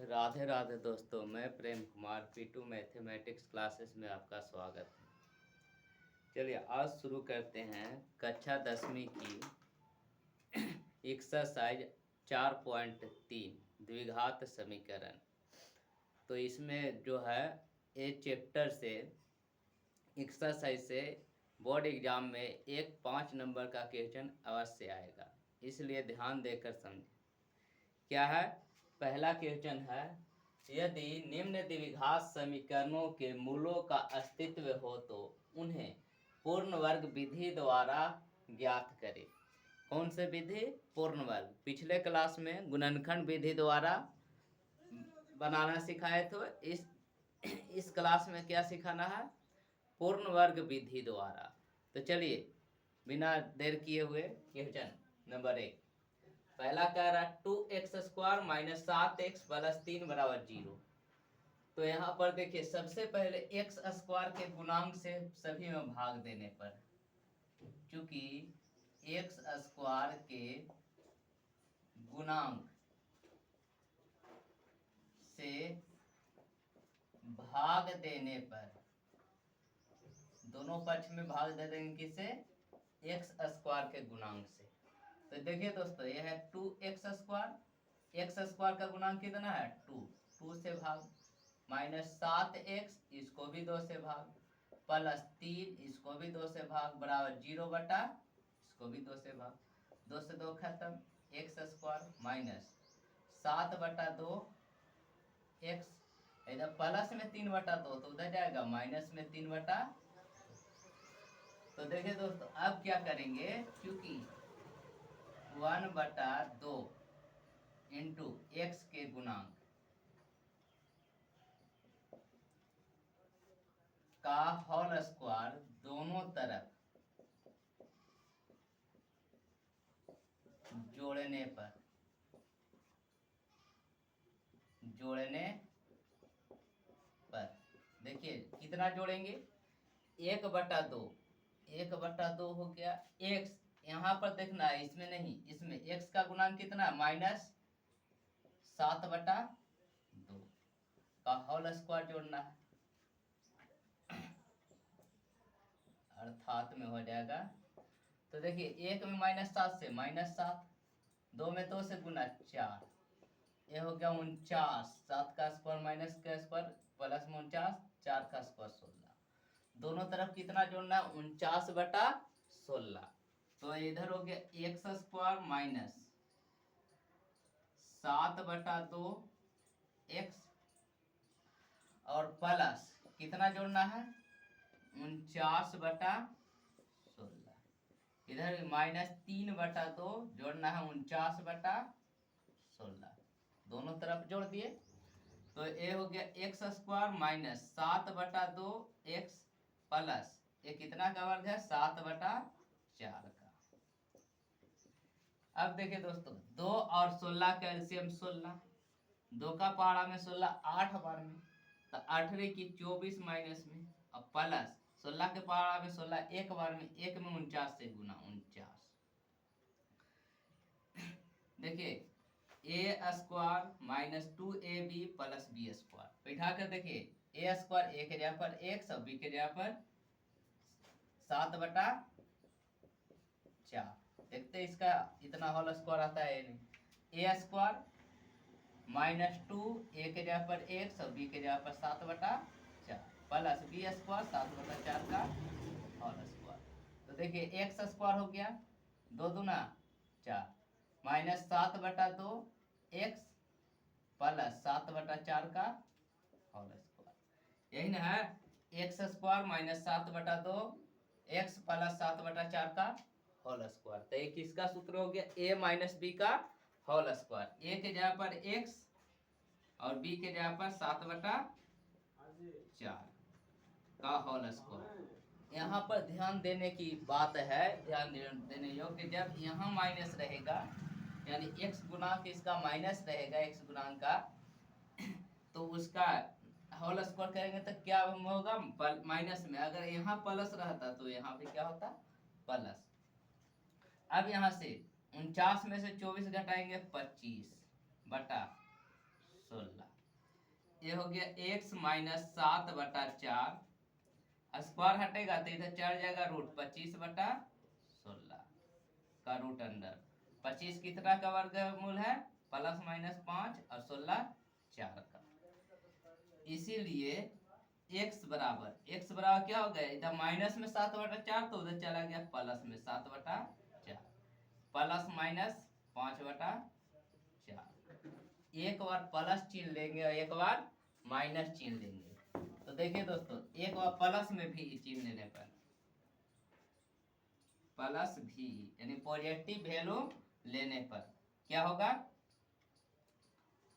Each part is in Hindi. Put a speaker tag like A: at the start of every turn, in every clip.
A: राधे राधे दोस्तों, मैं Prem Kumar P2 mathematics classes में आपका स्वागत है। चलिए आज शुरू करते हैं कक्षा 10वीं की एक्सरसाइज 4.3 द्विघात समीकरण। तो इसमें जो है ये चैप्टर से एक्सरसाइज से बोर्ड एग्जाम में एक 5 नंबर का क्वेश्चन अवश्य आएगा, इसलिए ध्यान देकर समझें। क्या है? पहला क्वेश्चन है, यदि निम्न द्विघात समीकरणों के मूलों का अस्तित्व हो तो उन्हें पूर्ण वर्ग विधि द्वारा ज्ञात करें। कौन से विधि? पूर्ण वर्ग। पिछले क्लास में गुणनखंड विधि द्वारा बनाना सिखाए तो इस क्लास में क्या सिखाना है? पूर्ण वर्ग विधि द्वारा। तो चलिए बिना देर किए हुए क्वेश्चन नंबर 1 पहला कह रहा है 2x² माइनस 7x प्लस 3 बराबर 0। तो यहाँ पर देखिए सबसे पहले x² के गुणांक से सभी में भाग देने पर, क्योंकि x² के गुणांक से भाग देने पर दोनों पक्ष में भाग दे देंगे किससे? x² के गुणांक से। तो देखिए दोस्तों यह है 2x², x² का गुणांक कितना है? 2 से भाग, माइनस 7x इसको भी 2 से भाग, प्लस 3 इसको भी 2 से भाग, बराबर 0 बटा इसको भी 2 से भाग। 2 से 2 खत्म, x² माइनस 7 बटा 2 x, इधर प्लस में 3 बटा 2 तो उधर जाएगा माइनस में 3 बटा। तो देखिए दोस्तों अब क्या करेंगे, क्योंकि 1/2 इंटू एक्स के गुणांक का होल स्क्वायर दोनों तरफ जोड़ने पर देखिए कितना जोड़ेंगे? 1/2 हो गया एक्स। यहाँ पर देखना है, इसमें नहीं, इसमें x का गुणांक कितना? माइनस 7/2 का होल स्क्वायर जोड़ना है, अर्थात में हो जाएगा। तो देखिए 1 में -7 से -7, 2 में 2 से गुना 4, ये हो गया 49। 7 का स्क्वायर माइनस का स्क्वायर प्लस में 49, 4 का स्क्वायर 16। दोनों तरफ कितना जोड़ना है? 49/16। तो इधर हो गया x² माइनस 7/2 x और प्लस कितना जोड़ना है? 49/16। इधर माइनस 3/2 जोड़ना है 49/16। दोनों तरफ जोड़ दिए तो ये हो गया x² माइनस 7/2 x प्लस ये कितना का वर्ग है? 7/4 का। अब देखिए दोस्तों 2 और 16 का एलसीएम 16, 2 का पहाड़ा में 16 8 बार में, तो 8वीं की 24 माइनस में, और प्लस 16 के पहाड़ा में 16 एक बार में, 1 में 49 से गुना 49। देखिए a² minus 2ab plus b², बैठा कर देखिए a² a के जगह पर x और b के जगह पर 7/4। देखते हैं इसका इतना होल स्क्वायर आता है नहीं। a² माइनस 2 a के जगह पर x और b के जगह पर 7/4 प्लस b² 7/4 का होल स्क्वायर। तो देखिए x² हो गया 2 दूना 4 माइनस 7/2 x प्लस 7/4 का होल स्क्वायर। यही ना है x² माइनस 7/2 x प्लस 7/4 का होल स्क्वायर। तो एक किसका सूत्र हो गया? a माइनस बी का होल स्क्वायर। a के जगह पर x और b के जगह पर 7/4 का होल स्क्वायर। यहाँ पर ध्यान देने की बात है, ध्यान देने योग्य, जब यहाँ माइनस रहेगा यानी x गुणांक इसका माइनस रहेगा, x गुणांक का, तो उसका होल स्क्वायर करेंगे तो क्या होगा? माइनस में। अगर यहाँ प्लस रहता तो यहाँ पे क्या होता? प्लस। अब यहाँ से 49 में से 24 घटाएंगे 25/16, 16। ये हो गया x माइनस 7/4, स्क्वायर हटेगा तो इधर 4 जाएगा, रूट 25/16 का रूट अंडर 25 कितना का वर्गमूल है, प्लस माइनस 5 और 16 4 का। इसीलिए x बराबर क्या हो गया, इधर माइनस में 7/4 तो उधर चला गया प्लस में 7/4, प्लस माइनस 5/4। एक बार प्लस चिन्ह लेंगे और एक बार माइनस चिन्ह लेंगे। तो देखिए दोस्तों, एक बार प्लस में भी चिन्ह लेने पर प्लस भी यानी पॉजिटिव वैल्यू लेने पर क्या होगा,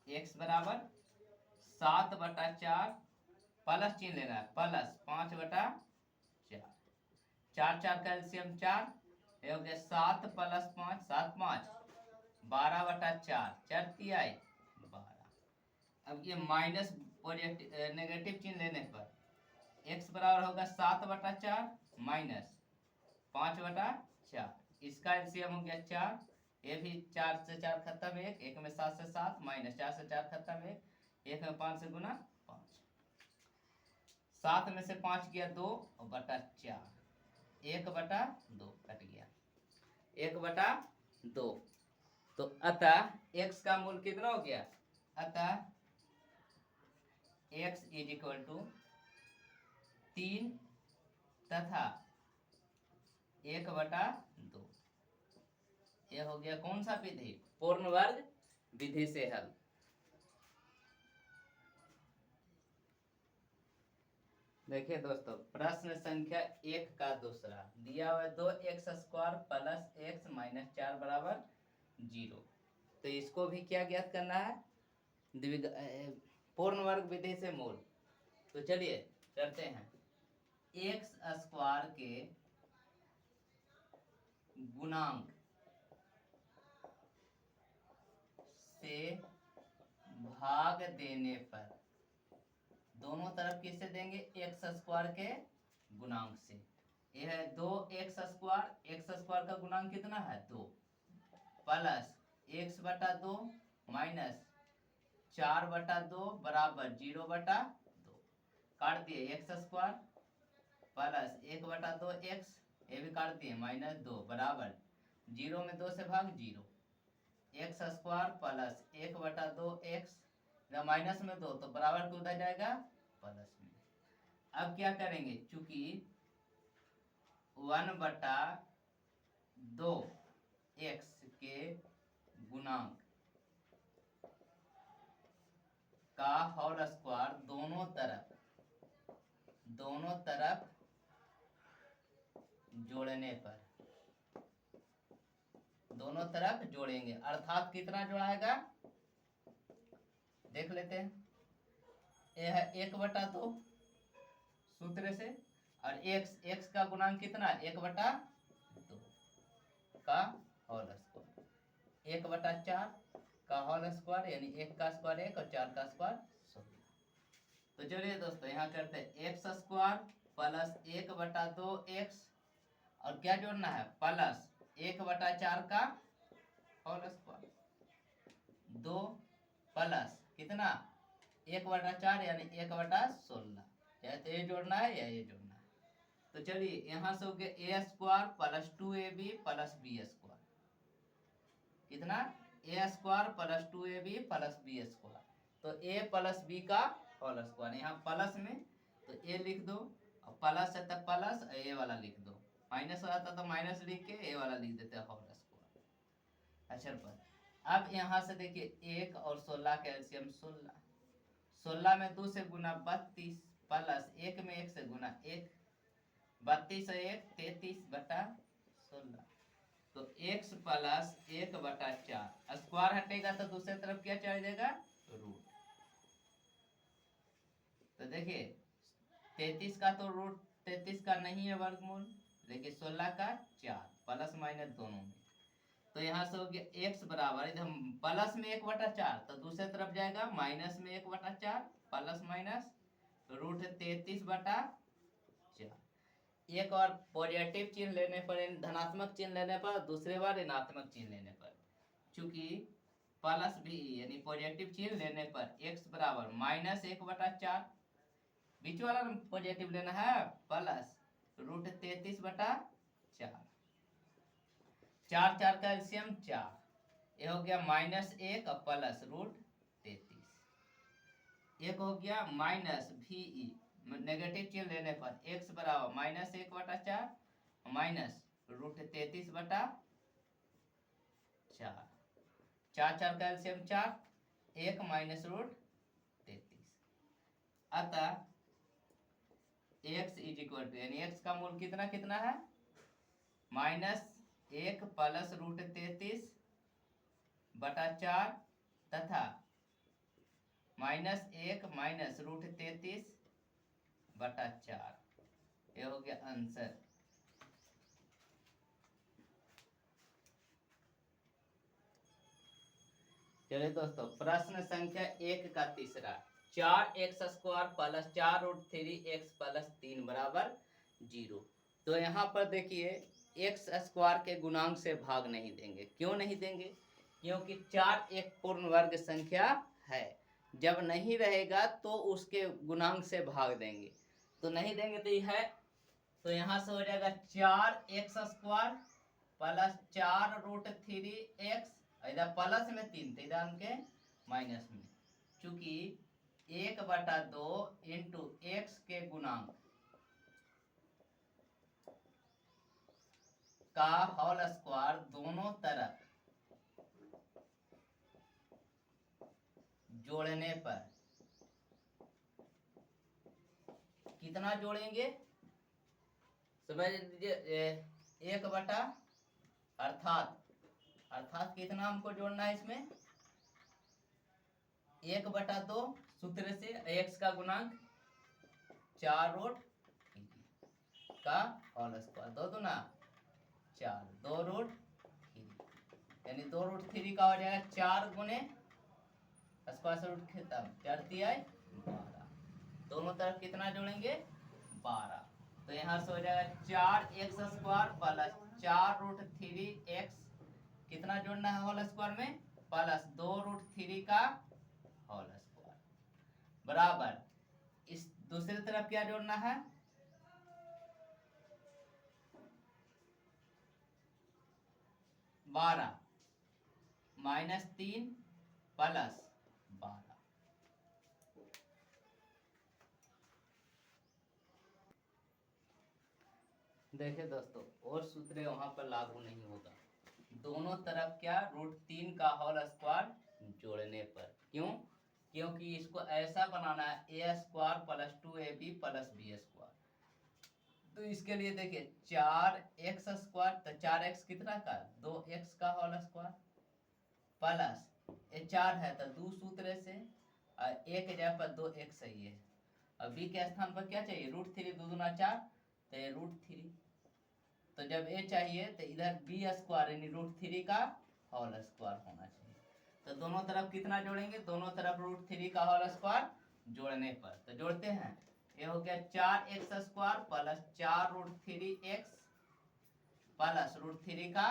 A: x बराबर 7/4 प्लस चिन्ह लेना है, प्लस 5/4, 4 4 का एलसीएम 4, ये हो गया 7 प्लस 5 7 5 12/4, 4 तिया 12। अब ये माइनस नेगेटिव चिन्ह लेने पर x बराबर होगा 7/4 माइनस 5/4, इसका एलसीएम हो गया 4, ये भी 4 से 4 खत्म, एक में 7 से 7 माइनस 4 से 4 खत्म, एक में 5 से गुना 5, 7 में से 5 गया 2 और बटा 4, 1/2 कट गया 1/2। तो अतः x का मूल कितना हो गया, अतः x इज इक्वल टू 3 तथा 1/2। यह हो गया कौन सा विधि, पूर्ण वर्ग विधि से हल। देखिए दोस्तों, प्रश्न संख्या 1 का दूसरा दिया हुआ है 2x² प्लस x माइनस 4 बराबर 0। तो इसको भी क्या ज्ञात करना है, पूर्ण वर्ग विधि से मूल। तो चलिए करते हैं, x² के गुणांक से भाग देने पर, दोनों तरफ किससे देंगे, x² के गुणांक से। यह है 2x² का गुणांक कितना है 2, प्लस x/2 माइनस 4/2 बराबर 0/2, काट दिए x² प्लस 1/2x, ये भी काट दिए माइनस 2 बराबर 0 में 2 से भाग 0, x² प्लस 1/2x, माइनस में 2 तो बराबर को उधर जाएगा प्लस में। अब क्या करेंगे, चूंकि 1/2x के गुणांक का होल स्क्वायर दोनों तरफ जोड़ने पर, दोनों तरफ जोड़ेंगे, अर्थात कितना जोड़ाएगा देख लेते हैं। यह है 1/2 सूत्र से, और x का गुणांक कितना 1/2 का होल स्क्वायर, 1/4 का होल स्क्वायर यानी 1 का स्क्वायर 1 और 4 का स्क्वायर 16। तो चलिए दोस्तों यहाँ करते हैं, x² प्लस 1/2x और क्या जोड़ना है प्लस 1/4 का होल स्क्वायर, 2 प्लस कितना 1/4 यानी 1/16, या तो ये जोड़ना है या ये जोड़ना है। तो चलिए यहाँ से हो गया a² plus 2ab plus b², कितना a² plus 2ab plus b², तो a प्लस b का होल स्क्वायर, यहाँ प्लस में तो a लिख दो, और प्लस है तो प्लस, ए वाला लिख दो, माइनस रहता तो माइनस लिख के ए वाला लिख देते हैं होल स्क्वायर। अच्छा पर अब यहाँ से देखिए 1 और 16 का एलसीएम 16, 16 में 2 से गुना 32 प्लस 1 में 1 से गुना 1, 32 और 1 33/16, तो x प्लस 1/4, स्क्वायर हटेगा तो दूसरी तरफ क्या चल जाएगा रूट। तो देखिए 33 का तो रूट 33 का नहीं है वर्गमूल, लेकिन 16 का 4 प्लस माइनस दोनों में। तो यहाँ से हो गया x बराबर, इधर प्लस में 1/4 तो दूसरी तरफ जाएगा माइनस में 1/4, प्लस माइनस रूट 33/4। एक और पॉजिटिव चिन्ह लेने पर, धनात्मक चिन्ह लेने पर, दूसरे बार ऋणात्मक चिन्ह लेने पर, चूंकि प्लस भी यानी पॉजिटिव चिन्ह लेने पर x बराबर -1/4, बीच वाला पॉजिटिव लेना है, प्लस √33/4, 4 4 का एलसीएम 4, ये हो गया -1 और प्लस √33, एक हो गया माइनस VE, नेगेटिव चिन्ह लेने पर x बराबर -1/4 माइनस √33/4, 4 4 का एलसीएम 4, 1 माइनस √33, अतः x इज इक्वल टू यानी x का मूल कितना कितना है, -1 प्लस √33/4 तथा -1 माइनस √33/4, ये हो गया आंसर। चलिए दोस्तों, प्रश्न संख्या 1 का तीसरा, 4x² प्लस 4√3x प्लस 3 बराबर 0। तो यहाँ पर देखिए x² के गुणांक से भाग नहीं देंगे। क्यों नहीं देंगे? क्योंकि 4 एक पूर्ण वर्ग संख्या है, जब नहीं रहेगा तो उसके गुणांक से भाग देंगे, तो नहीं देंगे तो यह है, तो यहाँ से हो जाएगा 4x² प्लस 4√3x, इधर प्लस में 3 तो इधर के माइनस में, चूंकि 1/2 इंटू एक्स के गुणांक का होल स्क्वायर दोनों तरफ जोड़ने पर कितना जोड़ेंगे, समझ लीजिए 1 अर्थात कितना हमको जोड़ना है इसमें, 1/2 सूत्र से x का गुणांक 4√3 का होल स्क्वायर, 2 दूना 4, 2√3 यानी 2√3 का हो जाएगा 4 गुने स्क्वायर से रूट खत्म, 4 तिया 12, दोनों तरफ कितना जोड़ेंगे 12, तो यहाँ से हो जाएगा 4x² प्लस 4√3x, कितना जोड़ना है होल स्क्वायर में, प्लस 2√3 का होल स्क्वायर बराबर, इस दूसरी तरफ क्या जोड़ना है, 12 -3 प्लस 12, देखिए दोस्तों और सूत्र वहां पर लागू नहीं होगा, दोनों तरफ क्या √3 का होल स्क्वायर जोड़ने पर। क्यों? क्योंकि इसको ऐसा बनाना है a² plus 2ab plus b², तो इसके लिए देखिए 4x² तो 4x कितना का 2x का होल स्क्वायर प्लस ये 4 है तो 2 सूत्र से, और a के जगह पर 2x सही है, और b के स्थान पर क्या चाहिए √3, 2 दूना 4 तो ये √3, तो जब a चाहिए तो इधर b² यानी √3 का होल स्क्वायर होना चाहिए, तो दोनों तरफ कितना जोड़ेंगे, दोनों तरफ √3 का होल स्क्वायर जोड़ने पर, तो जोड़ते हैं, ये हो गया 4x² प्लस 4√3x प्लस √3 का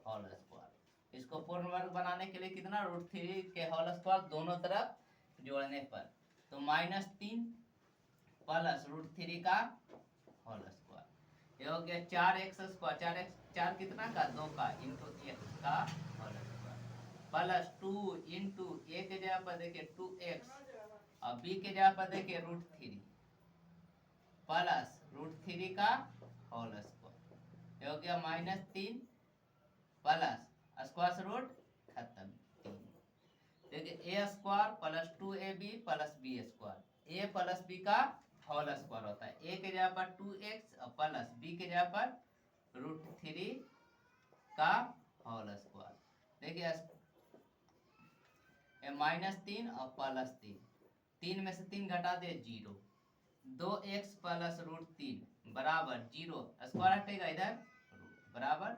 A: होल स्क्वायर, इसको पूर्ण वर्ग बनाने के लिए कितना √3 के होल स्क्वायर दोनों तरफ जोड़ने पर, तो -3 प्लस √3 का होल स्क्वायर, ये हो गया 4x², 4 कितना का 2 का इंटू x का whole square plus 2 into a के जगह पर देखिए 2x और b के जगह पर देखिए √3 प्लस √3 का होल स्क्वायर, ये हो गया -3 प्लस स्क्वायर से रूट खत्म 3, देखिए a² plus 2ab plus b², a plus b का होल स्क्वायर होता है, a के जगह पर 2x और प्लस b के जगह पर √3 का होल स्क्वायर, देखिए -3 और प्लस 3, 3 में से 3 घटा दे 0, 2x प्लस √3 बराबर 0, स्क्वायर हटेगा इधर बराबर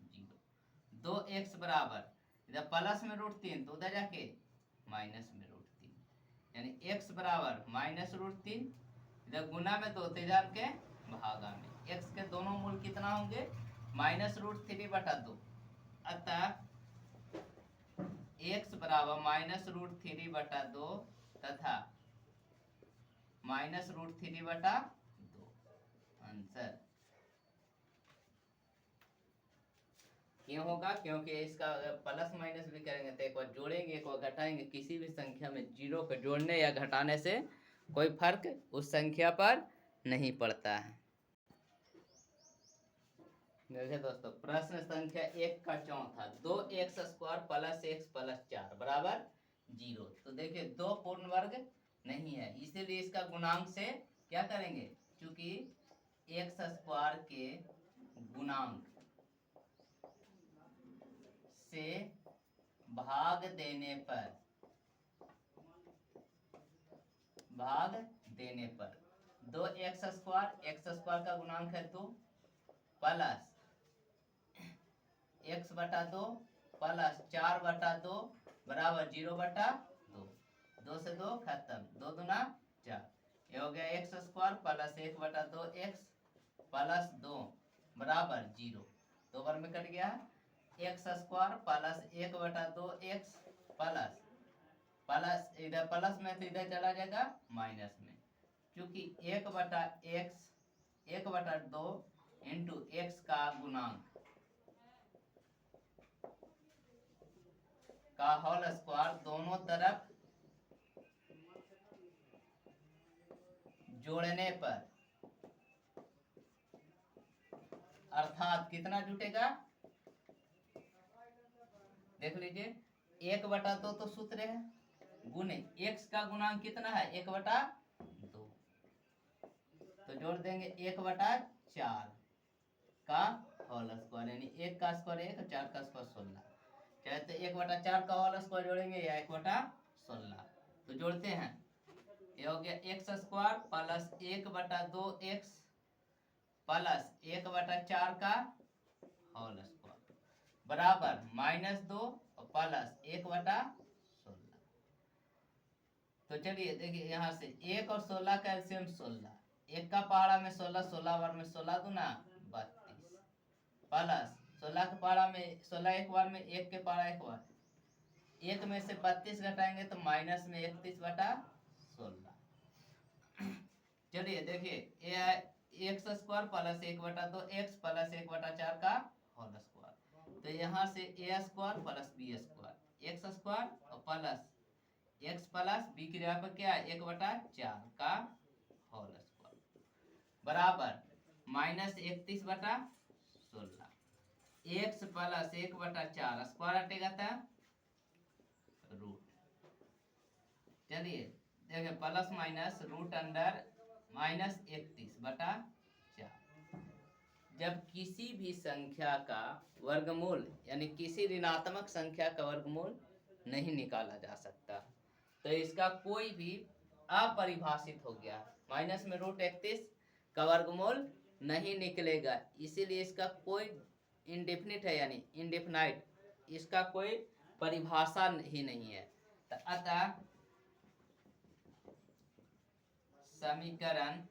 A: 0, 2x बराबर इधर प्लस में √3 तो उधर जाके माइनस में √3, यानी x बराबर -√3, इधर गुना में तो इधर के भागा में, x के दोनों मूल कितना होंगे -√3/2, अतः x बराबर -√3/2 तथा -√3/2 आंसर। क्यों होगा? क्योंकि इसका अगर प्लस माइनस भी करेंगे तो एक बार जोड़ेंगे एक बार घटाएंगे, किसी भी संख्या में जीरो को जोड़ने या घटाने से कोई फर्क उस संख्या पर नहीं पड़ता है। देखिए दोस्तों, प्रश्न संख्या 1 का चौथा, 2x² + x + 4 बराबर 0। तो देखिए 2 पूर्ण वर्ग नहीं है, इसीलिए इसका गुणांक से क्या करेंगे, क्योंकि x² के गुणांक से भाग देने पर 2x² का गुणांक है 2 प्लस x/2 प्लस 4/2 बराबर 0/2। 2 से 2 खत्म, 2 दूना 4। ये हो गया x² प्लस 1/2x प्लस 2 बराबर 0। 2 बार में कट गया। x² प्लस 1/2x प्लस इधर प्लस में तो इधर चला जाएगा माइनस में, क्योंकि 1/2 इंटू x का गुणांक का होल स्क्वायर दोनों तरफ जोड़ने पर अर्थात कितना जुटेगा, देख लीजिए 1/2 तो सूत्र है, गुने x का गुणांक कितना है 1/2, तो जोड़ देंगे 1/4 का होल स्क्वायर, यानी 1 का स्क्वायर 1 4 का स्क्वायर 16। चाहे तो 1/4 का होल स्क्वायर जोड़ेंगे या 1/16, तो जोड़ते हैं। ये हो गया x² प्लस 1/2x प्लस 1/4 का होल स्क्वायर बराबर -2 प्लस 1/16। तो चलिए देखिए यहाँ से 1 और 16 का एलसीएम 16, 1 का पहाड़ा में 16, 16 बार में 16 दूना 32 प्लस 16 के पहाड़ा में 16 एक बार में 1 के पहाड़ा एक बार, 1 में से 32 घटाएंगे तो माइनस में 31/16। चलिए देखिए ये है x² प्लस 1/2x प्लस 1/4 का होल स्क्वायर, तो यहाँ से a² plus b² x² plus x plus b की जगह पर क्या है 1/4 का होल स्क्वायर बराबर -31/16। x प्लस 1/4 स्क्वायर हटेगा था रूट। चलिए देखिए प्लस माइनस रूट अंडर -31/4। जब किसी भी संख्या का वर्गमूल यानी किसी ऋणात्मक संख्या का वर्गमूल नहीं निकाला जा सकता, तो इसका कोई भी अपरिभाषित हो गया, माइनस में √31 का वर्गमूल नहीं निकलेगा, इसीलिए इसका कोई इंडेफिनिट है यानी इंडेफिनाइट, इसका कोई परिभाषा ही नहीं है। तो अतः समीकरण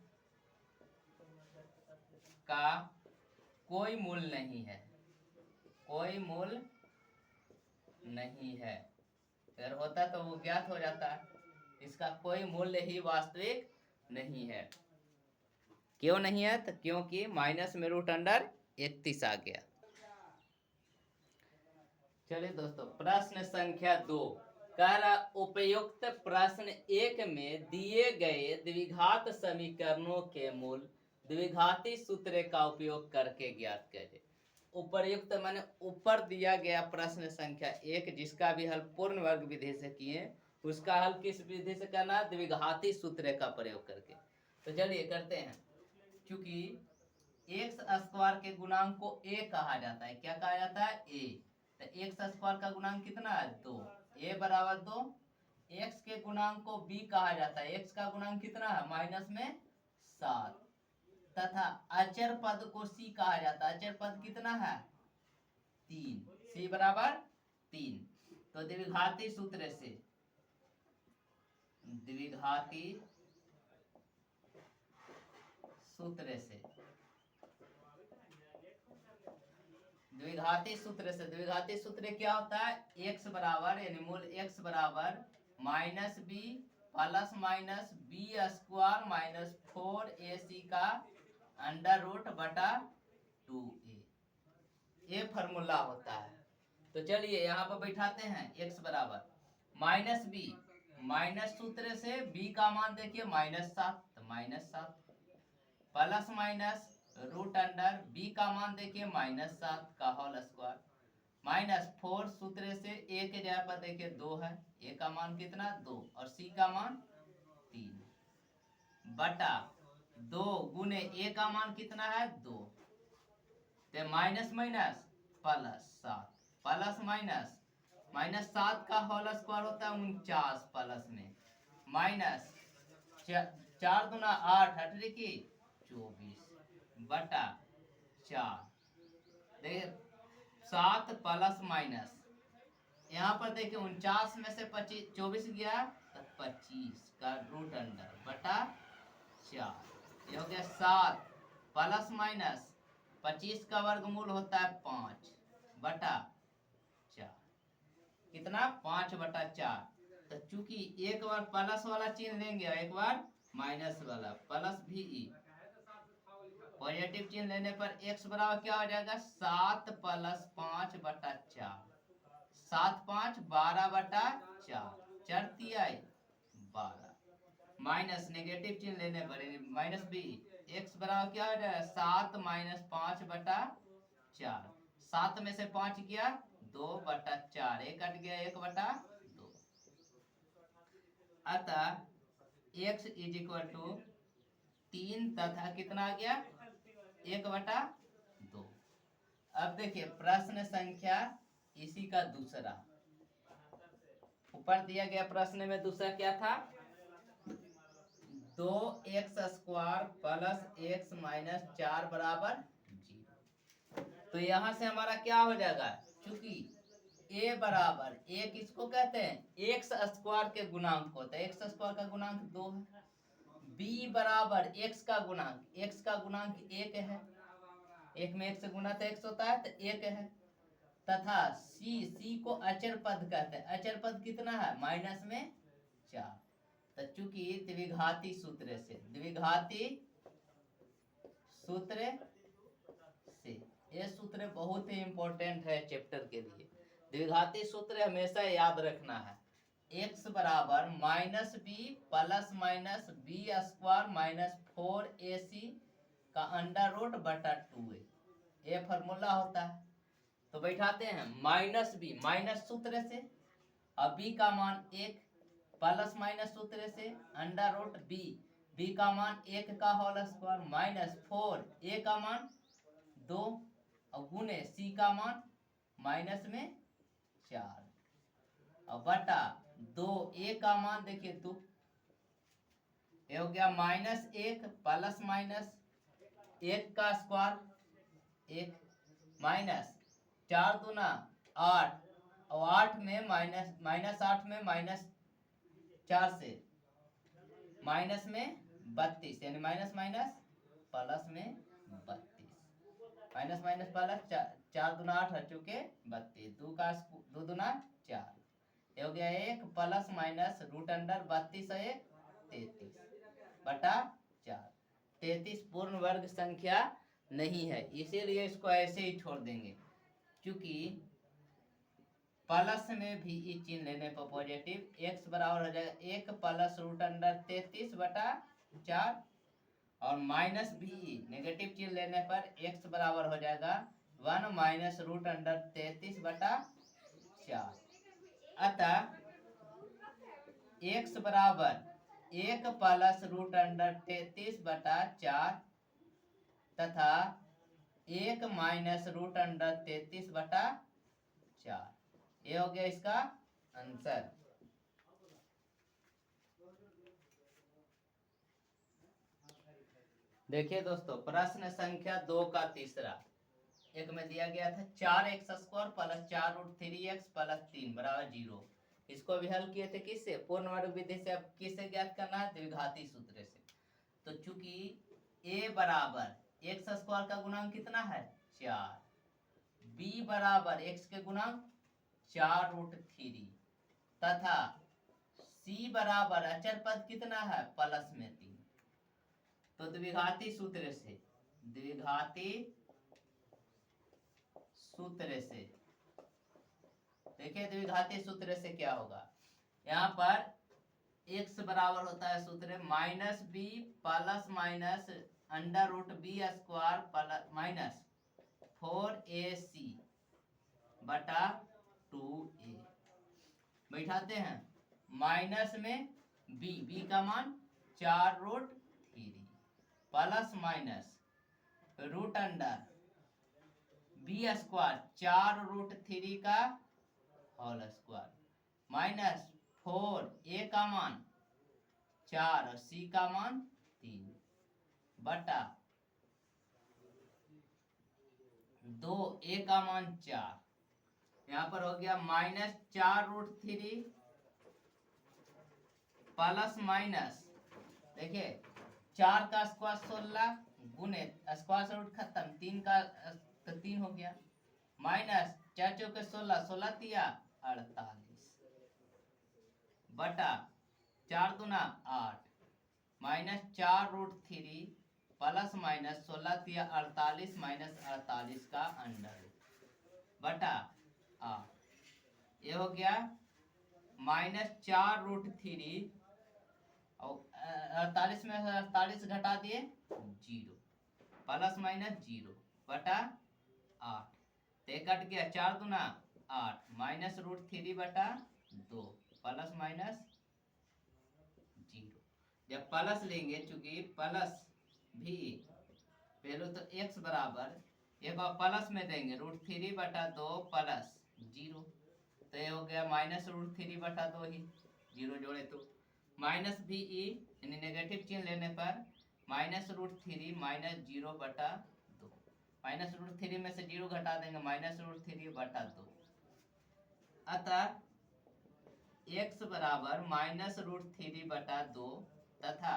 A: का कोई मूल नहीं है, कोई मूल नहीं है। अगर होता तो वो ज्ञात हो जाता, इसका कोई मूल्य ही वास्तविक नहीं है। क्यों नहीं है? तो क्योंकि माइनस में √31 आ गया। चलिए दोस्तों, प्रश्न संख्या 2 कह रहा उपयुक्त प्रश्न 1 में दिए गए द्विघात समीकरणों के मूल द्विघाती सूत्र का उपयोग करके ज्ञात करें। उपर्युक्त माने ऊपर दिया गया प्रश्न संख्या 1 जिसका भी हल पूर्ण वर्ग विधि से किए, उसका हल किस विधि से करना, द्विघाती सूत्र का प्रयोग करके। तो चलिए करते हैं। क्योंकि x² के गुणांक को a कहा जाता है, क्या कहा जाता है a, तो x² का गुणांक कितना है 2, a बराबर 2। x के गुणांक को b कहा जाता है, x का गुणांक कितना है -7, तथा अचर पद को c कहा जाता है, अचर पद कितना है 3, c बराबर 3। तो द्विघाती सूत्र से द्विघाती सूत्र से, द्विघाती सूत्र क्या होता है, x बराबर यानी मूल x बराबर minus b plus minus b square minus 4ac का अंडर रूट बटा 2a, ये फॉर्मूला होता है। तो चलिए यहाँ पर बैठाते हैं, x बराबर माइनस बी, माइनस सूत्र से b का मान देखिए -7, तो -7 plus minus root under b का मान देखिए -7 का होल स्क्वायर माइनस 4 सूत्र से a के जगह पर देखिए 2 है, a का मान कितना 2 और c का मान 3 बटा 2 गुने a का मान कितना है 2, तो minus minus plus 7 plus minus 7 का होल स्क्वायर होता है 49 प्लस में माइनस 4 दूना 8 अठरी की 24 बटा 4, देखिए 7 प्लस माइनस यहाँ पर देखिए 49 में से 24 गया तो 25 का रूट अंडर बटा 4, ये हो गया 7 प्लस माइनस 25 का वर्गमूल होता है 5 बटा 4, कितना 5 बटा 4। तो चूंकि एक बार प्लस वाला चिन्ह लेंगे और एक बार माइनस वाला, प्लस भी पॉजिटिव चिन्ह लेने पर x बराबर क्या हो जाएगा 7 प्लस 5 बटा 4, 7 5 12 बटा 4, 4 तिहाई 12 माइनस नेगेटिव चिन्ह लेने पर माइनस b, x बराबर क्या हो जाएगा 7 माइनस 5 बटा 4, 7 में से 5 गया 2 बटा 4, एक कट गया 1 बटा 2, अतः x इज इक्वल टू 3 तथा कितना आ गया 1 बटा 2। अब देखिए प्रश्न संख्या इसी का दूसरा, ऊपर दिया गया प्रश्न में दूसरा क्या था 2x square plus x minus 4 बराबर 0। तो यहाँ से हमारा क्या हो जाएगा, चूंकि a बराबर a किसको कहते हैं x स्क्वायर के गुणांक होता है, x स्क्वायर का गुणांक 2 है, b बराबर x का गुणांक 1 है, 1 में 1 से गुना तो x होता है तो 1 है, तथा c को अचर पद कहते हैं, अचर पद कितना है माइनस में 4। तो चूंकि द्विघाती सूत्र से, ये सूत्र बहुत ही इंपॉर्टेंट है चैप्टर के लिए, द्विघाती सूत्र हमेशा याद रखना है, x बराबर minus b plus minus b square minus 4ac का अंडर रूट बटा 2a, ये फॉर्मूला होता है। तो बैठाते हैं माइनस बी, माइनस सूत्र से, अब b का मान 1 प्लस माइनस सूत्र से अंडर रूट b का मान 1 का होल स्क्वायर माइनस 4a का मान 2 और गुने c का मान माइनस में 4 और बटा 2a का मान देखिए 2, ये हो गया माइनस 1 प्लस माइनस 1 का स्क्वायर 1 माइनस 4 दूना 8 और 8 में माइनस 8 में माइनस 4 से माइनस में 32 यानी माइनस माइनस प्लस में 32, माइनस माइनस प्लस 4 दूना 8 हट चुके 32, 2 दूना 4, ये हो गया 1 प्लस माइनस रूट अंडर 32 और 1 33 बटा 4, 33 पूर्ण वर्ग संख्या नहीं है, इसीलिए इसको ऐसे ही छोड़ देंगे, क्योंकि प्लस में भी ई चिन्ह लेने पर पॉजिटिव x बराबर हो जाएगा 1 प्लस रूट अंडर 33 बटा 4 और माइनस भी नेगेटिव चिन्ह लेने पर x बराबर हो जाएगा 1 माइनस रूट अंडर 33 बटा 4। अतः x बराबर 1 प्लस रूट अंडर 33 बटा 4 तथा 1 माइनस रूट अंडर 33 बटा 4, ये हो गया इसका आंसर। देखिए दोस्तों प्रश्न संख्या 2 का तीसरा, एक में दिया गया था 4x square plus 4 root 3x plus 3 बराबर 0, इसको भी हल किए थे किससे, पूर्ण वर्ग विधि से। अब किससे ज्ञात करना है, द्विघाती सूत्र से। तो चूंकि a बराबर x स्क्वायर का गुणांक कितना है 4, b बराबर x के गुणांक 4√3 तथा c बराबर अचर पद कितना है प्लस में 3। तो द्विघाती सूत्र से देखिए द्विघाती सूत्र से क्या होगा, यहाँ पर x बराबर होता है सूत्र minus b plus minus under root b square plus minus 4ac बटा 2a। बैठाते हैं माइनस में b का मान 4√3 plus minus root under b square 4√3 का होल स्क्वायर माइनस 4 a का मान 4 और c का मान 3 बटा 2 a का मान 4। यहाँ पर हो गया माइनस 4√3 प्लस माइनस देखिए 4 का स्क्वायर 16 गुने स्क्वायर रूट खत्म 3 का तो 3 हो गया माइनस 4 चौके 16 16 तिया 48 बटा 4 दूना 8 माइनस 4√3 प्लस माइनस 16 तिया 48 माइनस 48 का अंडर बटा 8। ये हो गया माइनस 4√3 और 48 में 48 घटा दिए 0 प्लस माइनस 0 बटा 8 ते कट गया 4 दूना 8 माइनस √3 बटा 2 प्लस माइनस 0। जब प्लस लेंगे चूंकि प्लस भी पहले तो x बराबर एक और प्लस में देंगे √3 बटा 2 प्लस 0 तो ये हो गया माइनस √3 बटा 2 ही 0 जोड़े तो माइनस भी यानी नेगेटिव चिन्ह लेने पर माइनस √3 माइनस 0 बटा 2 माइनस √3 में से 0 घटा देंगे माइनस √3 बटा 2 अतः x बराबर माइनस √3 बटा 2 तथा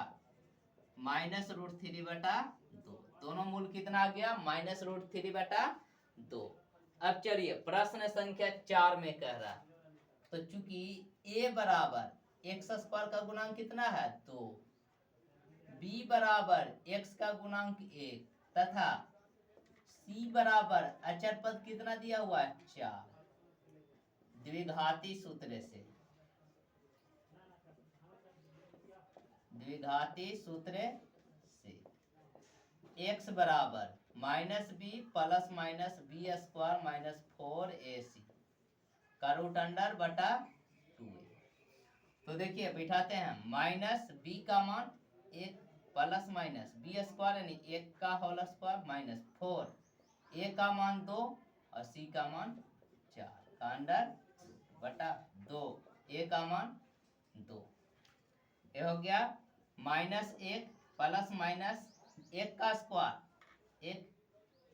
A: माइनस √3 बटा 2 दोनों मूल कितना आ गया माइनस √3 बटा 2। अब चलिए प्रश्न संख्या 4 में कह रहा तो चूंकि a बराबर x स्क्वायर का गुणांक कितना है 2 b बराबर x का गुणांक 1 तथा c बराबर अचर पद कितना दिया हुआ है 4। द्विघाती सूत्र से x बराबर minus b plus minus b square minus 4ac का रूट अंडर बटा 2a। तो देखिए बिठाते हैं माइनस बी का मान 1 प्लस माइनस बी स्क्वायर यानी 1 का होल स्क्वायर माइनस 4 a का मान 2 और c का मान 4 का अंडर बटा 2 a का मान 2। ये हो गया माइनस 1 प्लस माइनस 1 का स्क्वायर 1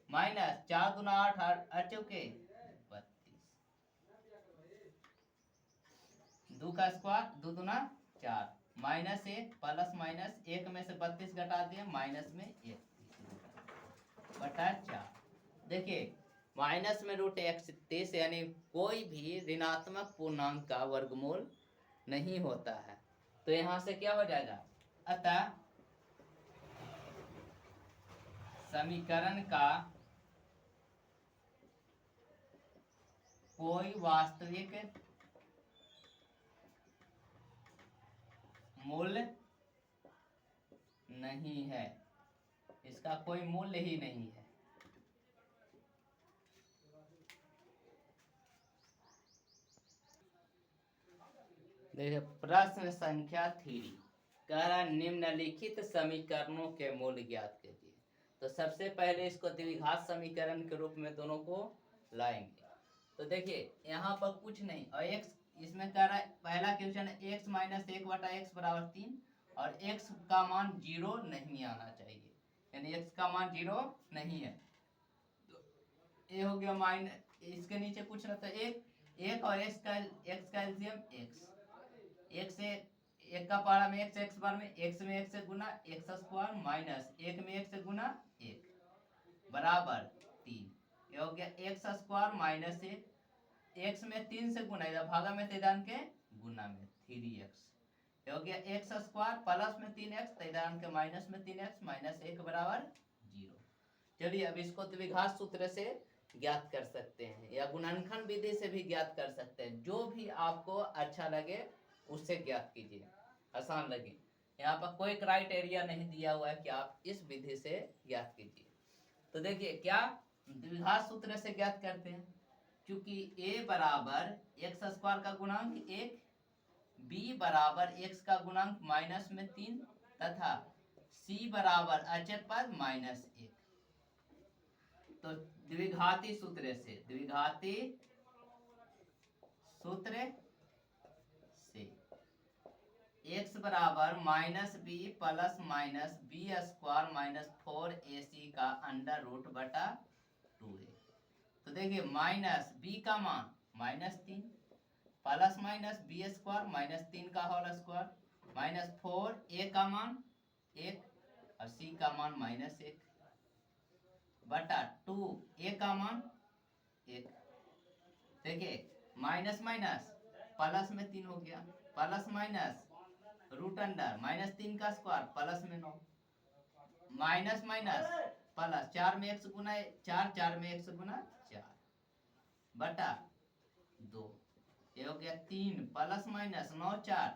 A: माइनस 4 दूना 8 8 चौके 32 2 का स्क्वायर 2 दूना 4 माइनस 1 प्लस माइनस 1 में से 32 घटा दिए माइनस में 1 बटा 4। देखिए माइनस में √31 यानी कोई भी ऋणात्मक पूर्णांक का वर्गमूल नहीं होता है तो यहाँ से क्या हो जाएगा अतः समीकरण का कोई वास्तविक मूल्य नहीं है, इसका कोई मूल्य ही नहीं है। देखिए प्रश्न संख्या 3 कह रहा निम्नलिखित समीकरणों के मूल ज्ञात कीजिए। तो सबसे पहले इसको द्विघात समीकरण के रूप में दोनों को लाएंगे। तो देखिए यहाँ पर कुछ नहीं और x इसमें कह रहा है पहला क्वेश्चन है x माइनस 1 बटा x बराबर 3 और x का मान 0 नहीं आना चाहिए यानी x का मान 0 नहीं है। तो ये हो गया माइनस इसके नीचे कुछ रहता है एक और x का एलसीएम x से 1 का पारा में x बार में x में 1 से गुना x स्क्वायर माइनस 1 में 1 से गुना 1 बराबर 3 ये हो गया एक्स स्क्वायर माइनस एक्स में 3 से गुना, इधर भागा में इधर के गुना में 3x, ये हो गया एक्स स्क्वायर प्लस में 3x, तो इधर के माइनस में 3x, माइनस 1 बराबर 0। चलिए अब इसको द्विघात सूत्र से ज्ञात कर सकते हैं या गुणनखंड विधि से भी ज्ञात कर सकते हैं, जो भी आपको अच्छा लगे उससे ज्ञात कीजिए, आसान लगे। यहाँ पर कोई क्राइटेरिया नहीं दिया हुआ है कि आप इस विधि से ज्ञात कीजिए। तो देखिए क्या द्विघात सूत्र से ज्ञात करते हैं, क्योंकि a बराबर एक्स स्क्वायर का गुणांक 1, b बराबर x का गुणांक माइनस में 3 तथा c बराबर अचर पद माइनस 1। तो द्विघाती सूत्र से, द्विघाती सूत्र से x बराबर minus b plus minus b square minus 4ac का अंडर रूट बटा 2a। तो देखिए माइनस b का मान minus 3 plus minus b square minus 3 का होल स्क्वायर माइनस 4a का मान 1 और c का मान माइनस 1 बटा 2a का मान 1। देखिए माइनस माइनस प्लस में 3 हो गया, plus minus root under minus 3 का स्क्वायर प्लस में 9, माइनस माइनस प्लस 4 में x गुना 4, 4 में x गुना 4 बटा 2, ये हो गया 3 प्लस माइनस 9 4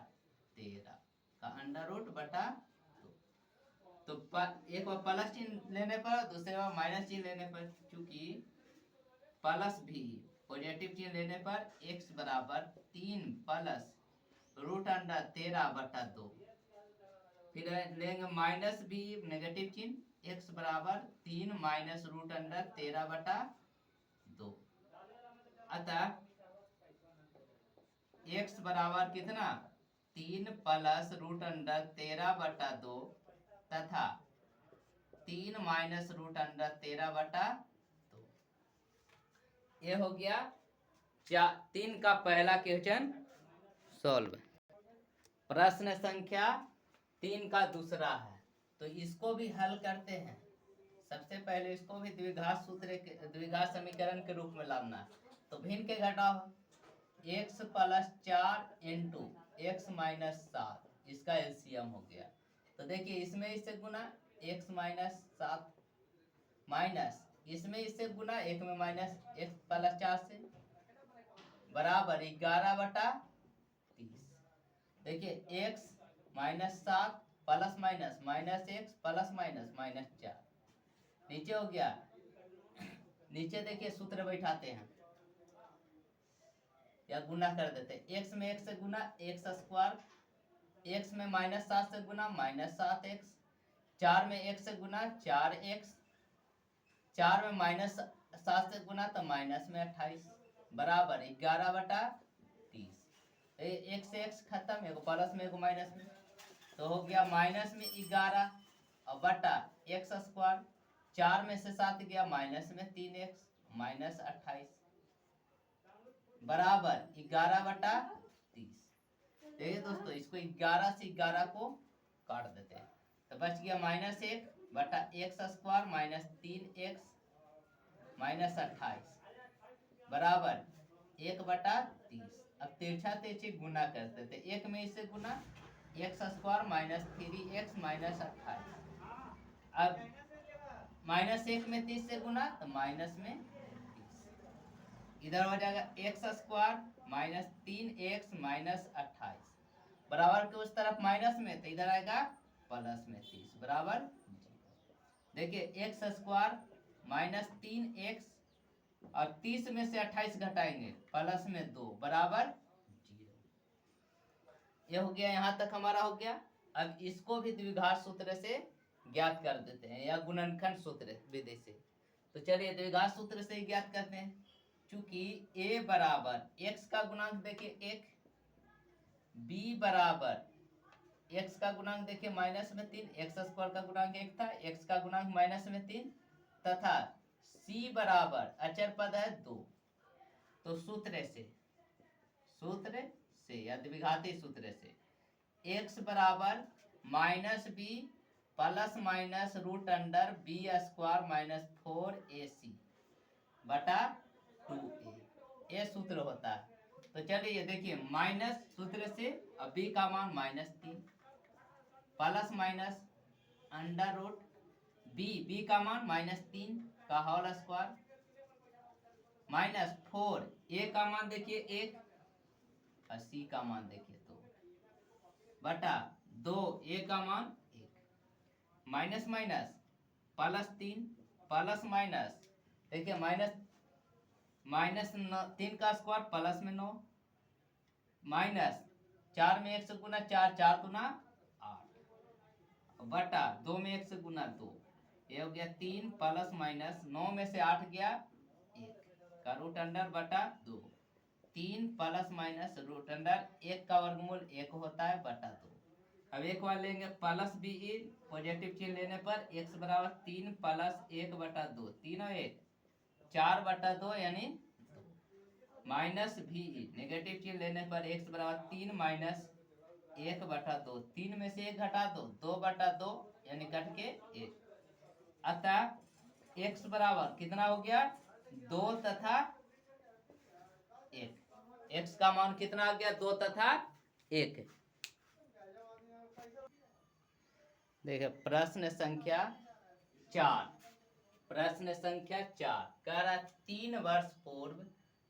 A: 13 का अंडर रूट बटा 2। तो एक बार प्लस चिन्ह लेने पर, दूसरे बार माइनस चिन्ह लेने पर, चूंकि प्लस भी पॉजिटिव चिन्ह लेने पर x बराबर 3 प्लस रूट अंडर 13 बटा 2, फिर लेंगे माइनस भी नेगेटिव चिन्ह x बराबर 3 माइनस रूट अंडर 13 बटा 2, अतः x बराबर कितना 3 प्लस रूट अंडर 13 बटा 2 तथा 3 माइनस रूट अंडर 13 बटा 2। ये हो गया 3 का पहला क्वेश्चन सॉल्व। प्रश्न संख्या 3 का दूसरा है, तो इसको भी हल करते हैं। सबसे पहले इसको भी द्विघात सूत्र के द्विघात समीकरण के रूप में लाना है। तो भिन्न के घटाओ x plus 4 into x minus 7, इसका एलसीएम हो गया। तो देखिए इसमें इससे गुना x माइनस 7 माइनस इसमें इससे गुना 1 में माइनस x प्लस 4 से बराबर 11 बटा 30। देखिए x minus 7 plus minus minus x plus minus minus 4, नीचे हो गया। नीचे देखिए सूत्र बैठाते हैं या गुना कर देते हैं, x में 1 से गुना एक्स स्क्वायर, x में माइनस 7 से गुना माइनस 7x, 4 में 1 से गुना 4x, 4 में माइनस 7 से गुना तो माइनस में 28 बराबर 11 बटा 30। एक से x खत्म, एगो प्लस में एगो माइनस में, तो हो गया माइनस में 11 और बटा एक्स स्क्वायर, 4 में से 7 गया माइनस में 3x माइनस 28 बराबर 11 बटा 30। देखिए दोस्तों इसको 11 से 11 को काट देते हैं, तो बच गया माइनस 1 बटा x square minus 3x minus 28 बराबर 1 बटा 30। अब तिरछा तिरछी गुना करते थे, 1 में इससे गुना X square minus 3x minus 28, अब माइनस 1 में 30 से गुना तो माइनस में 30, इधर हो जाएगा x square minus 3x minus 28 बराबर के उस तरफ माइनस में, तो इधर आएगा प्लस में 30 बराबर 0। देखिए एक्स स्क्वायर माइनस 3x और 30 में से 28 घटाएंगे प्लस में 2 बराबर 0। ये हो गया, यहाँ तक हमारा हो गया। अब इसको भी द्विघात सूत्र से ज्ञात कर देते हैं या गुणनखंड सूत्र विधि से। तो चलिए द्विघात सूत्र से ज्ञात करते हैं। चूंकि a बराबर x का गुणांक देखिए 1, b बराबर x का गुणांक देखिए माइनस में 3, एक्स स्क्वायर का गुणांक 1 था, x का गुणांक माइनस में 3 तथा c बराबर अचर पद है 2। तो सूत्र से या द्विघाती सूत्र से x बराबर minus b plus minus root under b square minus 4ac बटा 2a, ये सूत्र होता है। तो चलिए देखिए, माइनस सूत्र से अब b का मान -3 plus minus under root b का मान -3 का होल स्क्वायर -4, a का मान देखिए 1 और c का मान देखिए 2 बटा 2, a का मान 1 माइनस माइनस +3 प्लस माइनस देखिए -3 का स्क्वायर प्लस में 9 माइनस 4 में 1 से गुना 4, 4 गुना 8 बटा 2 में 1 से गुना 2, ये हो गया 3 प्लस माइनस 9 में से 8 गया 1 का रूट अंडर बटा 2, 3 प्लस माइनस रूट अंडर 1 का वर्गमूल 1 होता है बटा 2। अब एक बार लेंगे प्लस बी इन पॉजिटिव चिन्ह लेने पर x बराबर 3 प्लस 1 बटा 2, 3 और 1 4 बटा 2 यानी माइनस भी नेगेटिव चिन्ह लेने पर x बराबर 3 माइनस 1 बटा 2, 3 में से 1 घटा दो 2 बटा 2 यानी कट के 1, अतः x बराबर कितना हो गया 2 तथा 1, x का मान कितना आ गया 2 तथा 1। देखिए प्रश्न संख्या 4, प्रश्न संख्या 4 कह रहा 3 वर्ष पूर्व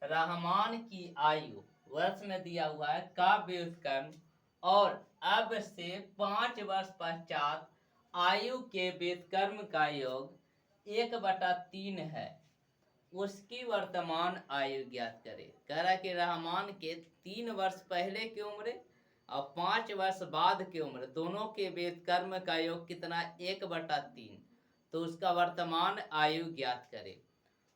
A: रहमान की आयु वर्ष में दिया हुआ है का व्युत्क्रम और अब से 5 वर्ष पश्चात आयु के व्युत्क्रम का योग 1/3 है, उसकी वर्तमान आयु ज्ञात करे। कह रहा कि रहमान के 3 वर्ष पहले की उम्र और 5 वर्ष बाद की उम्र दोनों के व्युत्क्रम का योग कितना 1/3, तो उसका वर्तमान आयु ज्ञात करे।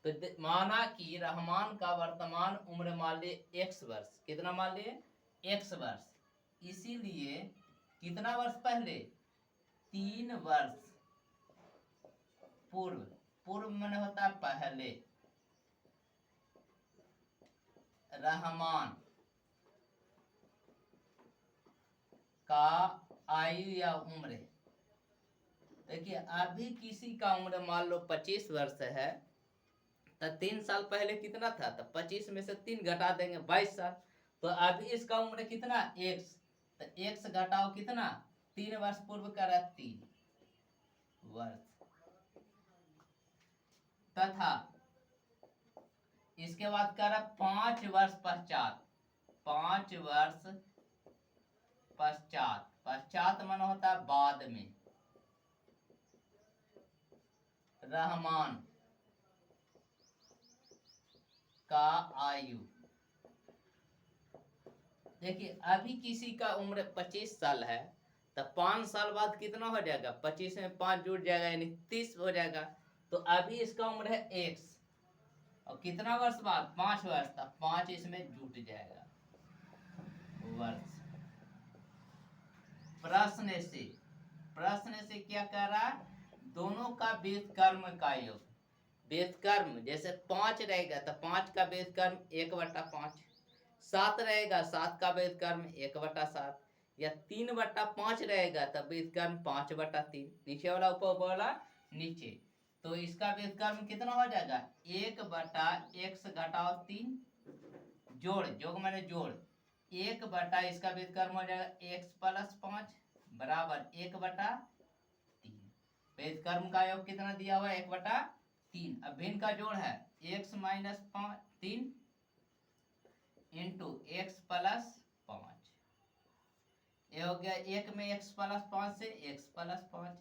A: तो माना कि रहमान का वर्तमान उम्र मान लिए x वर्ष, कितना मान लिए x वर्ष, इसीलिए कितना वर्ष पहले 3 वर्ष पूर्व, पूर्व माने होता है पहले, रहमान का आयु या उम्र। देखिए अभी किसी का उम्र मान लो 25 वर्ष है तो 3 साल पहले कितना था, तो 25 में से 3 घटा देंगे 22 साल, तो अभी इसका उम्र कितना x, तो x घटाओ कितना 3 वर्ष पूर्व का 3 वर्ष तथा इसके बाद कर 5 वर्ष पश्चात, 5 वर्ष पश्चात, पश्चात मन होता है बाद में, रहमान का आयु। देखिए अभी किसी का उम्र 25 साल है तो 5 साल बाद कितना हो जाएगा, 25 में 5 जुड़ जाएगा यानी 30 हो जाएगा, तो अभी इसका उम्र है x और कितना वर्ष बाद 5 वर्ष था, 5 इसमें जुट जाएगा वर्ष। प्रश्न से क्या कह रहा, दोनों का व्युत्क्रम का योग, व्युत्क्रम जैसे 5 रहेगा तो 5 का व्युत्क्रम 1/5, 7 रहेगा 7 का व्युत्क्रम 1/7, या 3/5 रहेगा तब व्युत्क्रम 5/3, नीचे वाला ऊपर वाला नीचे, तो इसका व्युत्क्रम कितना हो जाएगा 1/x घटाओ 3 जोड़, जोग मैंने जोड़ 1 इसका व्युत्क्रम हो जाएगा x + 5 बराबर 1/3, व्युत्क्रम का योग कितना दिया हुआ है 1/3। अब भिन्न का जोड़ है x - 3 इंटू x + 5, ये हो गया 1 में x + 5 से x + 5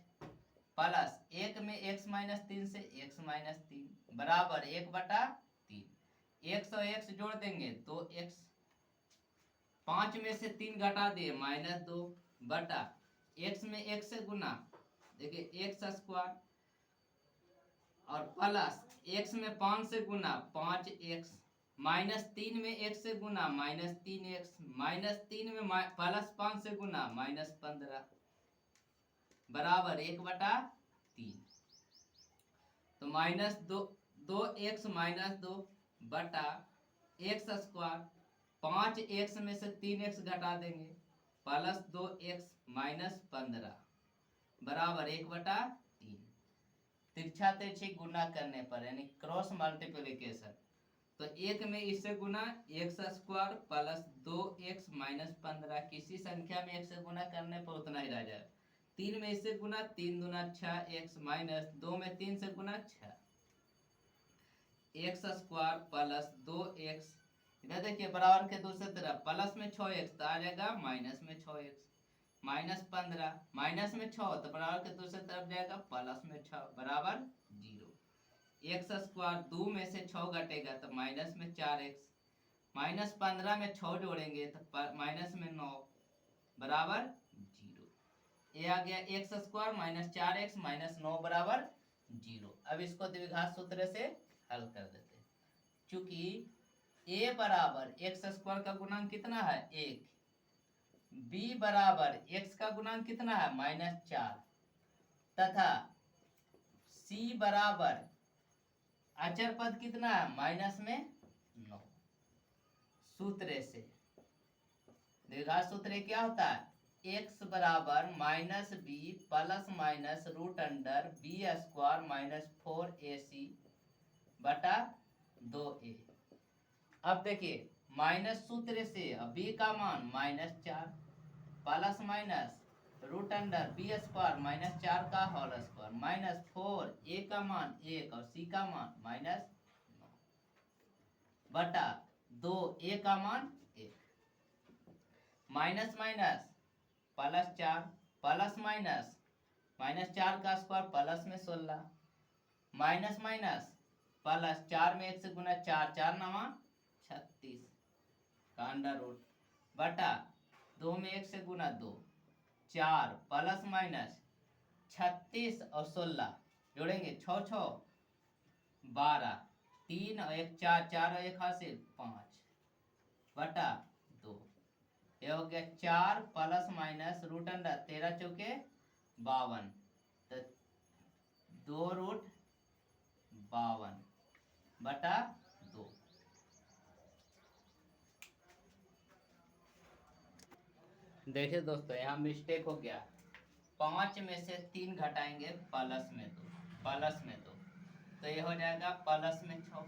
A: प्लस 1 में x - 3 से x - 3 बराबर 1/3, x और x जोड़ देंगे तो x, 5 में से 3 घटा दिए -2 बटा x में 1 से गुना, देखिए x स्क्वायर और प्लस x में 5 से गुना 5x, -3 में 1 से गुना -3x, -3 में +5 से गुना -15 बराबर 1/3, तो -2x - 2 बटा x स्क्वायर, 5x में से 3x घटा देंगे +2x - 15 बराबर 1/3, तिरछा तिरछी गुना करने पर यानी क्रॉस मल्टीप्लिकेशन, तो एक में इससे गुना X square plus 2x minus 15, किसी संख्या में एक से गुना करने पर उतना ही रह जाए। 3 में इससे गुना 3 दूना 6x माइनस 2 में 3 से गुना 6 एक्स स्क्वायर प्लस 2x, इधर देखिए बराबर के दूसरे तरफ प्लस में 6x तो आ जाएगा माइनस में 6x माइनस 15 माइनस में 6 तो बराबर के दूसरे तरफ जाएगा प्लस में 6 बराबर 0। एक्स स्क्वायर 2 में से 6 घटेगा तो माइनस में 4x माइनस 15 में 6 जोड़ेंगे तो माइनस में 9 बराबर 0। ये आ गया x square minus 4x minus 9 बराबर 0। अब इसको द्विघात सूत्र से हल कर देते हैं। चूंकि a बराबर एक्स स्क्वायर का गुणांक कितना है 1, b बराबर x का गुणांक कितना है -4 तथा c बराबर अचर पद कितना है माइनस में 9। सूत्र से द्विघात सूत्र क्या होता है x बराबर minus b plus minus root under b square minus 4ac बटा 2a। अब देखिए माइनस सूत्र से b का मान -4 plus minus root under b square minus 4 का होल स्क्वायर माइनस 4 a का मान 1 और c का मान -9 बटा 2 a का मान 1 minus minus plus 4 plus minus -4 का स्क्वायर प्लस में 16 माइनस माइनस प्लस 4 में 1 से गुना 4 4 9 36 का अंडर रूट बटा 2 में 1 से गुना 2 4 प्लस माइनस 36 और 16 जोड़ेंगे 6 6 12 3 और 1 4 4 और 1 हासिल 5 बटा 2। ये हो गया 4 प्लस माइनस रूट अंडर 13 चौके 52 तो 2 रूट 52 बटा 2। देखिए दोस्तों यहाँ मिस्टेक हो गया, 5 में से 3 घटाएंगे प्लस में 2 तो ये हो जाएगा प्लस में 6,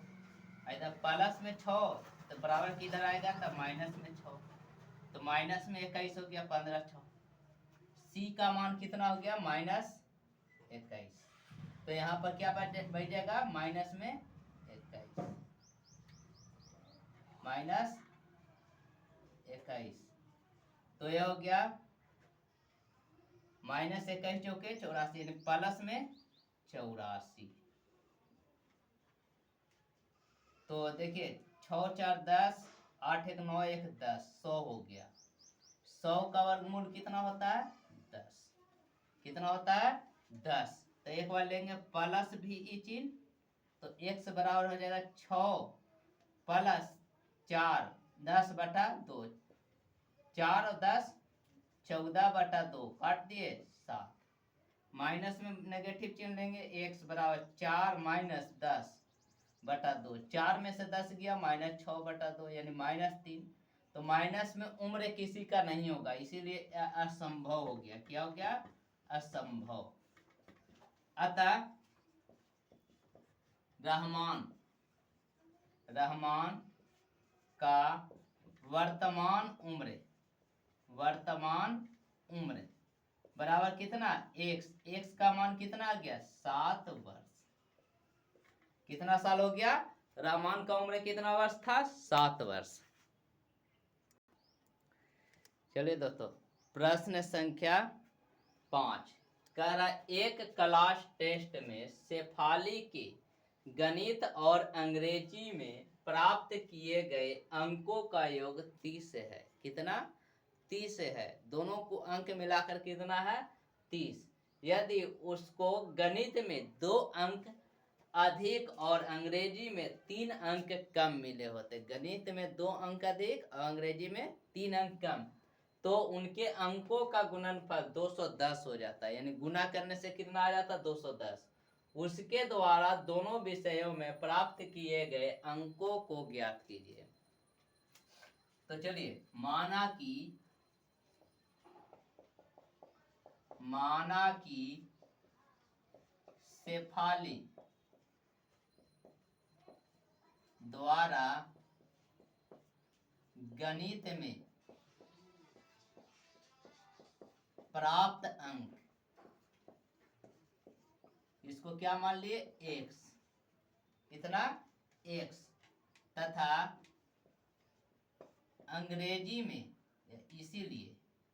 A: इधर प्लस में 6 तो बराबर किधर आएगा तो माइनस में 6 तो माइनस में 21 हो गया 15 6 सी का मान कितना हो गया -21 तो यहाँ पर क्या बच जाएगा माइनस में 21 तो यह हो गया -21 चौके 84 यानी प्लस में 84। तो देखिए 6 4 10 8 1 9 1 10 100 हो गया। 100 का वर्गमूल कितना होता है 10, कितना होता है 10 तो एक बार लेंगे प्लस भी ई चिन्ह तो x बराबर हो जाएगा 6 प्लस 4 10 बटा 2 4 और 10 14 बटा 2 काट दिए 7 माइनस में नेगेटिव चिन्ह लेंगे x बराबर 4 माइनस 10 बटा 2 4 में से 10 गया -6 बटा 2 यानी -3 तो माइनस में उम्र किसी का नहीं होगा इसीलिए असंभव हो गया। क्या हो गया असंभव। अतः रहमान का वर्तमान उम्र बराबर कितना x का मान कितना आ गया 7 वर्ष। कितना साल हो गया रहमान का उम्र कितना वर्ष था 7 वर्ष। चलिए दोस्तों प्रश्न संख्या 5 कह रहा एक क्लास टेस्ट में शेफाली के गणित और अंग्रेजी में प्राप्त किए गए अंकों का योग 30 है। कितना 30 है, दोनों को अंक मिलाकर कितना है 30। यदि उसको गणित में 2 अंक अधिक और अंग्रेजी में 3 अंक कम मिले होते, गणित में 2 अंक अधिक और अंग्रेजी में 3 अंक कम, तो उनके अंकों का गुणनफल 210 हो जाता है। यानी गुना करने से कितना आ जाता 210। उसके द्वारा दोनों विषयों में प्राप्त किए गए अंकों को ज्ञात कीजिए। तो चलिए माना कि शेफाली द्वारा गणित में प्राप्त अंक, इसको क्या मान लिए x, इतना x, तथा अंग्रेजी में,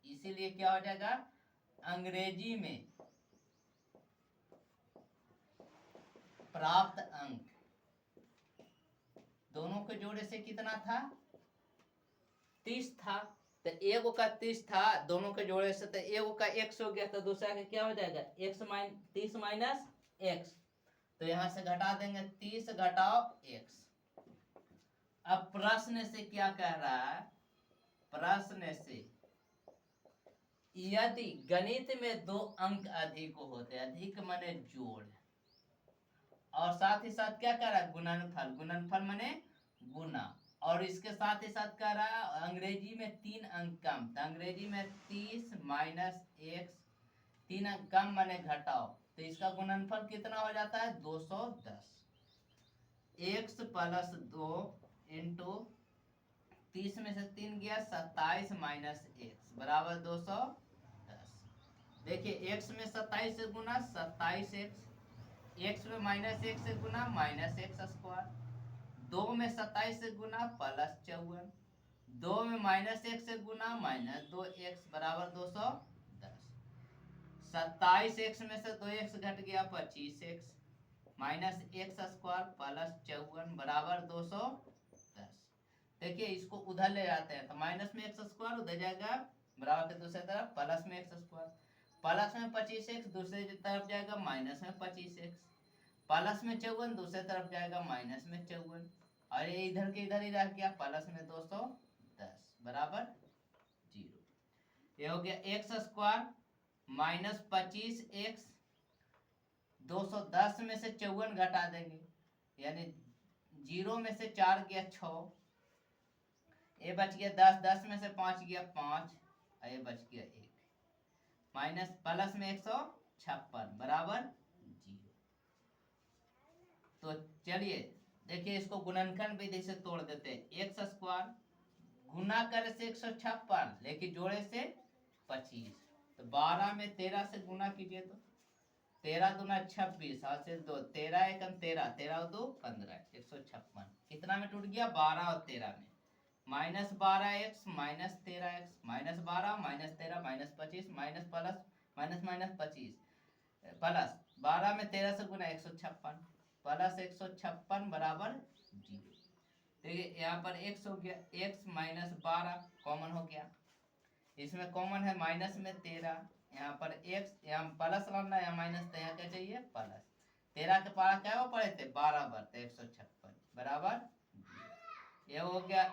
A: इसीलिए क्या हो जाएगा, अंग्रेजी में प्राप्त अंक, दोनों के जोड़े से कितना था 30 था, तो एगो का 30 था, दोनों के जोड़े से तो एगो का x हो गया, तो दूसरा का क्या हो जाएगा 30 माइनस x, तो यहां से घटा देंगे 30 घटाओ x। अब प्रश्न से क्या कह रहा है, प्रश्न से यदि गणित में 2 अंक अधिक होते, अधिक माने जोड़, और साथ ही साथ क्या कह रहा है गुणनफल, गुणनफल माने गुना, और इसके साथ ही साथ कह रहा है अंग्रेजी में 3 अंक कम, तो अंग्रेजी में 30 माइनस x, 3 अंक कम माने घटाओ, तो इसका गुणनफल कितना हो जाता है 210, x प्लस 2 इंटू 30 में से 3 गया 27 माइनस x बराबर 210। देखिए x में 27 से गुना 27x, x में माइनस x से गुना माइनस एक्स स्क्वायर, 2 में 27 से गुना प्लस 54, 2 में माइनस x से गुना माइनस 2x बराबर 210, 27x में से 2x घट गया 25x, minus x square plus 54 बराबर 210। देखिए इसको उधर ले जाते हैं तो माइनस में एक्स स्क्वायर उधर जाएगा, बराबर के दूसरी तरफ प्लस में एक्स स्क्वायर, प्लस में 25x दूसरी तरफ जाएगा माइनस में 25x, प्लस में 54 दूसरी तरफ जाएगा माइनस में 54, और ये इधर के इधर ही रह गया प्लस में 210 बराबर 0। ये हो गया एक्स स्क्वायर माइनस 25x, 210 में से 54 घटा देंगे, यानी 0 में से 4 गया 6, ये बच गया 10, 10 में से 5 गया 5, और ये बच गया 1, माइनस प्लस में 156 बराबर 0। तो चलिए देखिए इसको गुणनखंड विधि से तोड़ देते हैं, एक्स स्क्वायर गुना करे से 156 लेकिन जोड़े से 25, तो 12 में 13 से गुना कीजिए तो 13 दूना 26, हाथ से 2, 13 एकम 13, 13 2 15, 156 कितना में टूट गया 12 और 13 में, minus 12x minus 13x, minus 12 minus 13 minus 25, minus plus minus minus 25, plus 12 में 13 से गुना 156 प्लस 156 बराबर 0। देखिए यहाँ पर x हो गया, x माइनस 12 कॉमन हो गया, इसमें कॉमन है माइनस में 13, यहाँ पर x, यहाँ प्लस लाना, यहाँ माइनस, तो यहाँ क्या चाहिए प्लस, 13 के पारा क्या वो पड़े थे 12 बढ़ते 156 बराबर, ये हो गया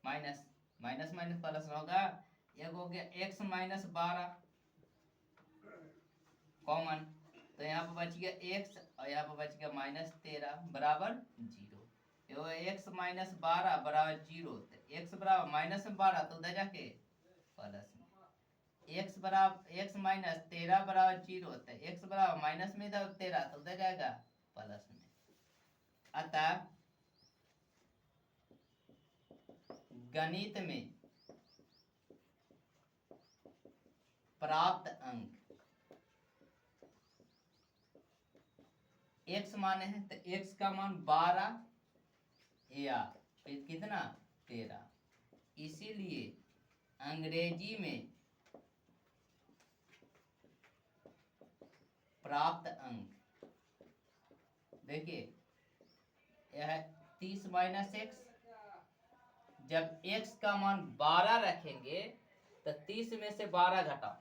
A: माइनस माइनस माइनस प्लस होगा, एक हो गया x माइनस 12 कॉमन, तो यहाँ पर बच गया x और यहाँ पर बच गया माइनस 13 बराबर 0। ये x माइनस 12 बराबर 0, x बराबर माइनस में 12 तो उधर जाके प्लस में, x बराबर x माइनस 13 बराबर 0, तो x बराबर माइनस में इधर 13 तो उधर जाएगा प्लस में। अतः गणित में प्राप्त अंक x माने हैं, तो x का मान 12 या फिर कितना 13, इसीलिए अंग्रेजी में प्राप्त अंक, देखिए यह 30 माइनस एक्स, जब x का मान 12 रखेंगे तो 30 में से 12 घटाओ,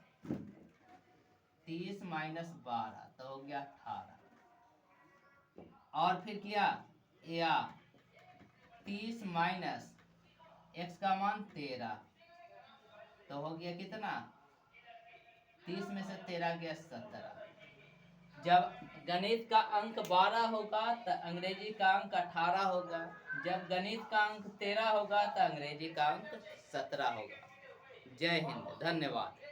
A: 30 माइनस 12 तो हो गया 18, और फिर क्या या 30 माइनस x का मान 13 तो हो गया कितना, 30 में से 13 गया 17। जब गणित का अंक 12 होगा तो अंग्रेजी का अंक 18 होगा, जब गणित का अंक 13 होगा तो अंग्रेजी का अंक 17 होगा। जय हिंद, धन्यवाद।